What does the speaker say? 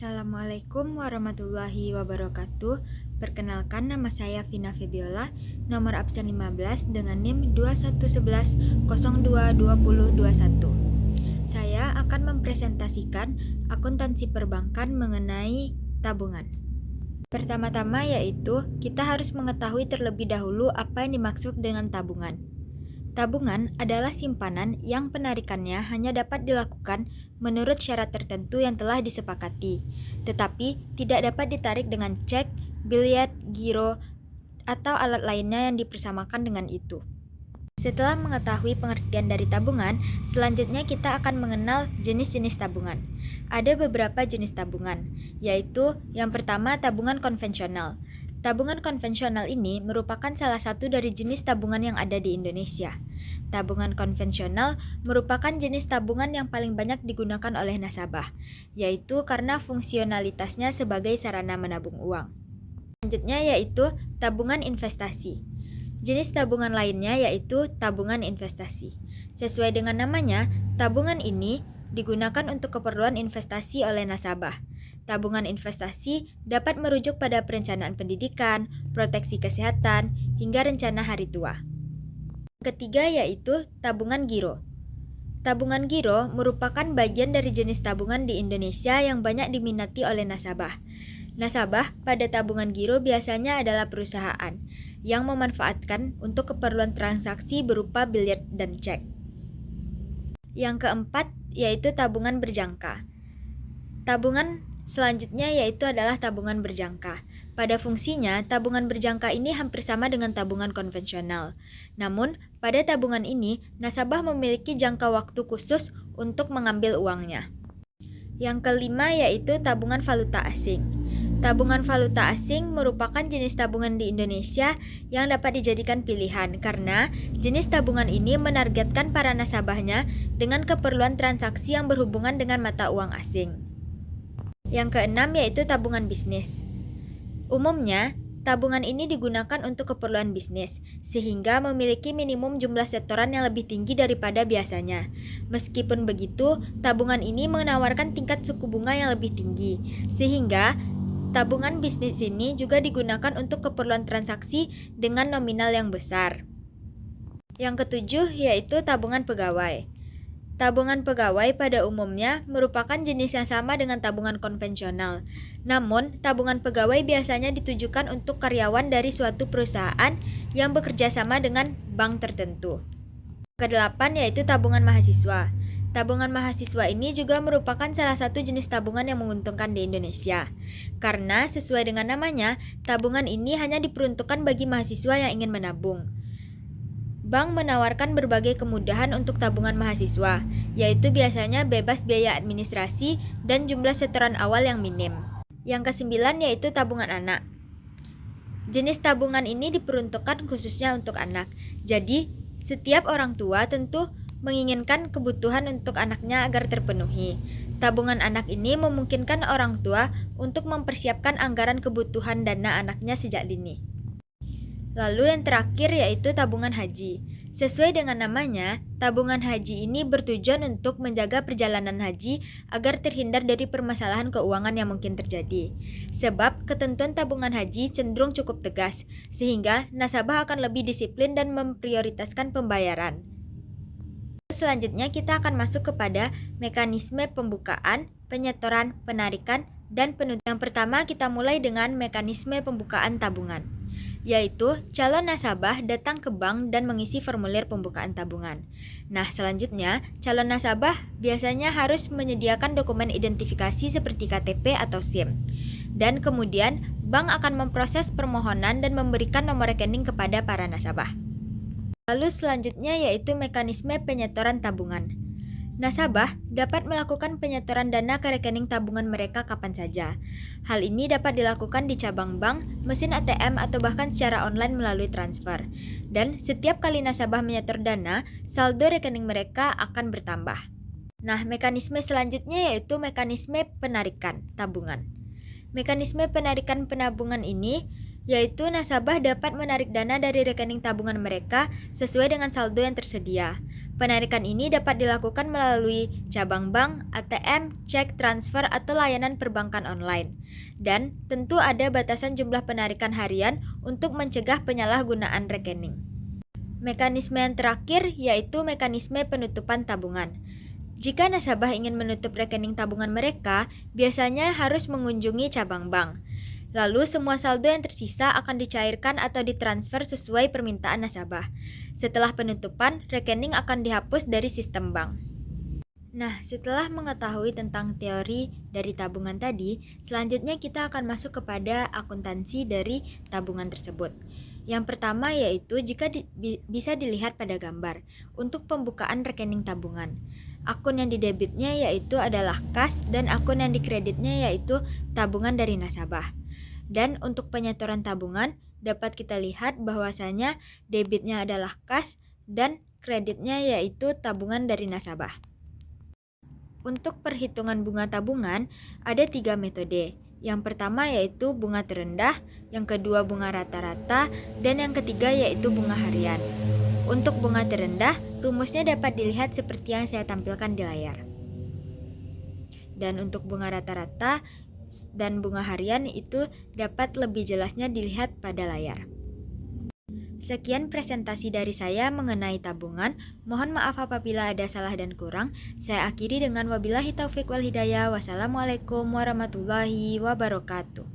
Assalamualaikum warahmatullahi wabarakatuh. Perkenalkan, nama saya Vina Febiola, nomor absen 15 dengan NIM 2111022021. Saya akan mempresentasikan akuntansi perbankan mengenai tabungan. Pertama-tama yaitu kita harus mengetahui terlebih dahulu apa yang dimaksud dengan tabungan. Tabungan adalah simpanan yang penarikannya hanya dapat dilakukan menurut syarat tertentu yang telah disepakati, tetapi tidak dapat ditarik dengan cek, biliet, giro, atau alat lainnya yang dipersamakan dengan itu. Setelah mengetahui pengertian dari tabungan, selanjutnya kita akan mengenal jenis-jenis tabungan. Ada beberapa jenis tabungan, yaitu yang pertama tabungan konvensional. Tabungan konvensional ini merupakan salah satu dari jenis tabungan yang ada di Indonesia. Tabungan konvensional merupakan jenis tabungan yang paling banyak digunakan oleh nasabah, yaitu karena fungsionalitasnya sebagai sarana menabung uang. Selanjutnya yaitu tabungan investasi. Jenis tabungan lainnya yaitu tabungan investasi. Sesuai dengan namanya, tabungan ini digunakan untuk keperluan investasi oleh nasabah. Tabungan investasi dapat merujuk pada perencanaan pendidikan, proteksi kesehatan, hingga rencana hari tua. Ketiga yaitu tabungan giro. Tabungan giro merupakan bagian dari jenis tabungan di Indonesia yang banyak diminati oleh nasabah. Nasabah pada tabungan giro biasanya adalah perusahaan yang memanfaatkan untuk keperluan transaksi berupa biliet dan cek. Yang keempat yaitu tabungan berjangka. Tabungan selanjutnya yaitu adalah tabungan berjangka. Pada fungsinya, tabungan berjangka ini hampir sama dengan tabungan konvensional. Namun, pada tabungan ini, nasabah memiliki jangka waktu khusus untuk mengambil uangnya. Yang kelima yaitu tabungan valuta asing. Tabungan valuta asing merupakan jenis tabungan di Indonesia yang dapat dijadikan pilihan karena jenis tabungan ini menargetkan para nasabahnya dengan keperluan transaksi yang berhubungan dengan mata uang asing. Yang keenam yaitu tabungan bisnis. Umumnya, tabungan ini digunakan untuk keperluan bisnis, sehingga memiliki minimum jumlah setoran yang lebih tinggi daripada biasanya. Meskipun begitu, tabungan ini menawarkan tingkat suku bunga yang lebih tinggi, sehingga tabungan bisnis ini juga digunakan untuk keperluan transaksi dengan nominal yang besar. Yang ketujuh yaitu tabungan pegawai. Tabungan pegawai pada umumnya merupakan jenis yang sama dengan tabungan konvensional. Namun, tabungan pegawai biasanya ditujukan untuk karyawan dari suatu perusahaan yang bekerja sama dengan bank tertentu. Kedelapan yaitu tabungan mahasiswa. Tabungan mahasiswa ini juga merupakan salah satu jenis tabungan yang menguntungkan di Indonesia. Karena sesuai dengan namanya, tabungan ini hanya diperuntukkan bagi mahasiswa yang ingin menabung. Bank menawarkan berbagai kemudahan untuk tabungan mahasiswa, yaitu biasanya bebas biaya administrasi dan jumlah setoran awal yang minim. Yang kesembilan yaitu tabungan anak. Jenis tabungan ini diperuntukkan khususnya untuk anak. Jadi, setiap orang tua tentu menginginkan kebutuhan untuk anaknya agar terpenuhi. Tabungan anak ini memungkinkan orang tua untuk mempersiapkan anggaran kebutuhan dana anaknya sejak dini. Lalu yang terakhir yaitu tabungan haji. Sesuai dengan namanya, tabungan haji ini bertujuan untuk menjaga perjalanan haji agar terhindar dari permasalahan keuangan yang mungkin terjadi. Sebab ketentuan tabungan haji cenderung cukup tegas, sehingga nasabah akan lebih disiplin dan memprioritaskan pembayaran. Selanjutnya kita akan masuk kepada mekanisme pembukaan, penyetoran, penarikan, dan penutupan. Yang pertama kita mulai dengan mekanisme pembukaan tabungan, yaitu calon nasabah datang ke bank dan mengisi formulir pembukaan tabungan. Nah, selanjutnya calon nasabah biasanya harus menyediakan dokumen identifikasi seperti KTP atau SIM. Dan kemudian bank akan memproses permohonan dan memberikan nomor rekening kepada para nasabah. Lalu selanjutnya yaitu mekanisme penyetoran tabungan. Nasabah dapat melakukan penyetoran dana ke rekening tabungan mereka kapan saja. Hal ini dapat dilakukan di cabang bank, mesin ATM, atau bahkan secara online melalui transfer. Dan setiap kali nasabah menyetor dana, saldo rekening mereka akan bertambah. Nah, mekanisme selanjutnya yaitu mekanisme penarikan tabungan. Mekanisme penarikan penabungan ini yaitu nasabah dapat menarik dana dari rekening tabungan mereka sesuai dengan saldo yang tersedia. Penarikan ini dapat dilakukan melalui cabang bank, ATM, cek, transfer, atau layanan perbankan online. Dan tentu ada batasan jumlah penarikan harian untuk mencegah penyalahgunaan rekening. Mekanisme yang terakhir yaitu mekanisme penutupan tabungan. Jika nasabah ingin menutup rekening tabungan mereka, biasanya harus mengunjungi cabang bank. Lalu semua saldo yang tersisa akan dicairkan atau ditransfer sesuai permintaan nasabah. Setelah penutupan, rekening akan dihapus dari sistem bank. Nah, setelah mengetahui tentang teori dari tabungan tadi, selanjutnya kita akan masuk kepada akuntansi dari tabungan tersebut. Yang pertama yaitu jika bisa dilihat pada gambar, untuk pembukaan rekening tabungan. Akun yang didebitnya yaitu adalah kas dan akun yang dikreditnya yaitu tabungan dari nasabah. Dan untuk penyetoran tabungan dapat kita lihat bahwasanya debitnya adalah kas dan kreditnya yaitu tabungan dari nasabah. Untuk perhitungan bunga tabungan ada 3 metode. Yang pertama yaitu bunga terendah, yang kedua bunga rata-rata, dan yang ketiga yaitu bunga harian. Untuk bunga terendah, rumusnya dapat dilihat seperti yang saya tampilkan di layar. Dan untuk bunga rata-rata dan bunga harian itu dapat lebih jelasnya dilihat pada layar. Sekian presentasi dari saya mengenai tabungan. Mohon maaf apabila ada salah dan kurang. Saya akhiri dengan wabillahi taufiq wal hidayah. Wassalamualaikum warahmatullahi wabarakatuh.